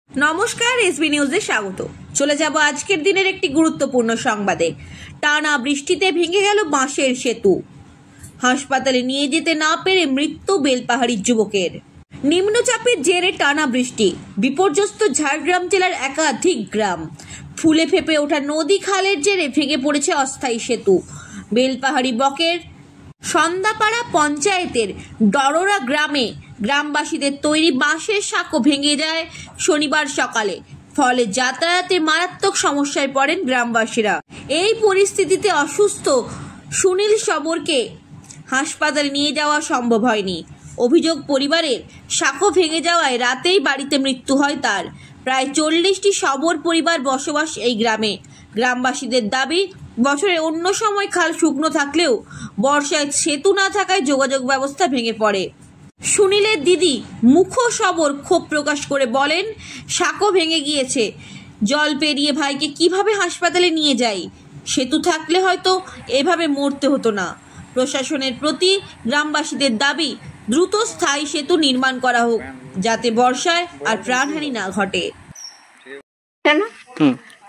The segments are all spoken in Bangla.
নমস্কার, এসবি নিউজে স্বাগত। চলে যাব আজকের দিনের একটি গুরুত্বপূর্ণ সংবাদে। টানা বৃষ্টিতে ভেঙে গেল বাঁশের সেতু, হাসপাতালে নিয়ে যেতে না পেরে মৃত্যু বেলপাহাড়ির যুবকের। নিম্নচাপের জেরে টানা বৃষ্টি, বিপর্যস্ত ঝাড়গ্রাম জেলার একাধিক গ্রাম। ফুলে ফেপে ওঠা নদী খালের জেরে ভেঙে পড়েছে অস্থায়ী সেতু। বেলপাহাড়ি ব্লকের সন্দাপাড়া পঞ্চায়েতের ডরোরা গ্রামে গ্রামবাসীদের তৈরি বাঁশের সাঁকো ভেঙে যায় শনিবার সকালে। ফলে যাতায়াতে মারাত্মক সমস্যায় পড়েন গ্রামবাসীরা। এই পরিস্থিতিতে অসুস্থ সুনীল শবরকে হাসপাতালে নিয়ে যাওয়া সম্ভব হয়নি। অভিযোগ, পরিবারের সাঁকো ভেঙে যাওয়ায় রাতেই বাড়িতে মৃত্যু হয় তার। প্রায় 40টি শবর পরিবার বসবাস এই গ্রামে। গ্রামবাসীদের দাবি, বছরে অন্য সময় খাল শুকনো থাকলেও বর্ষায় সেতু না থাকায় যোগাযোগ ব্যবস্থা ভেঙে পড়ে। সুনীলের দিদি মুখ শবর ক্ষোভ প্রকাশ করে বলেন, সাঁকো ভেঙে গিয়েছে, জল পেরিয়ে ভাইকে কিভাবে হাসপাতালে নিয়ে যাই? সেতু থাকলে হয়তো এভাবে মরতে হতো না। প্রশাসনের প্রতি গ্রামবাসীদের দাবি, দ্রুত স্থায়ী সেতু নির্মাণ করা হোক, যাতে বর্ষায় আর প্রাণহানি না ঘটে।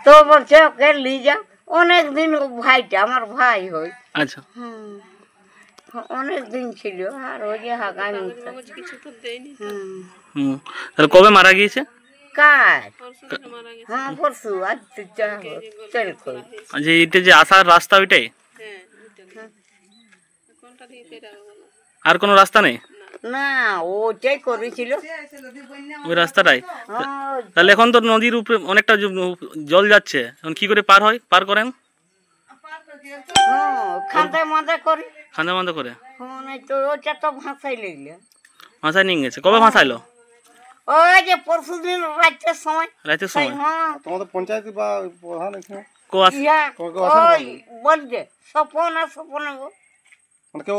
তো বলছে ওকে নিয়ে যাও। অনেকদিন ভাইটা আমার ভাই হয়। আচ্ছা, অনেক দিন ছিল। আর ওই যে হাগামি তাহলে কবে মারা গিয়েছে? কাজ হ্যাঁ পরশু। আজ আচ্ছা, এটা যে আসার রাস্তা ওইটাই, আর কোনো রাস্তা নেই? না, ওটাই করেছিল ওই রাস্তাটাই। তাহলে এখন তো নদীর উপরে অনেকটা জল যাচ্ছে, এখন কি করে পার করেন? খান্দে মাদে করে। খান্দে মাদে করে তো ওটা তো ভাষাই লাগলো। ভাষায় নিয়ে গেছে? কবে ভাষাইলো? ওই যে পরশু দিন রাতের সময়। রাতের সময়? হ্যাঁ, তোমাদের পঞ্চায়েত বা প্রধান এখানে বলছে স্বপন আর স্বপন মানে কেউ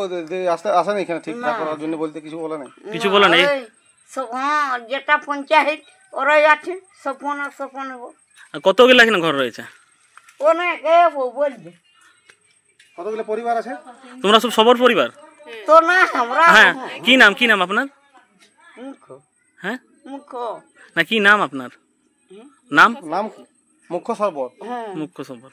আসেনি এখানে ঠিকঠাক করার জন্য, বলতে কিছু বলে নাই? কিছু বলে নাই? হ্যাঁ, যেটা পঞ্চায়েত ওরাই আছে, স্বপন আর স্বপন। কতগুলো এখানে ঘর রয়েছে? অনেক বলছে। কতগুলো পরিবার আছে? তোমরা সব সবর পরিবার তো? না, আমরা। হ্যাঁ, কি নাম আপনার? মুখ। হ্যাঁ, মুখ না কি নাম আপনার? নাম মুখ্য সবর। মুখ্য সবর।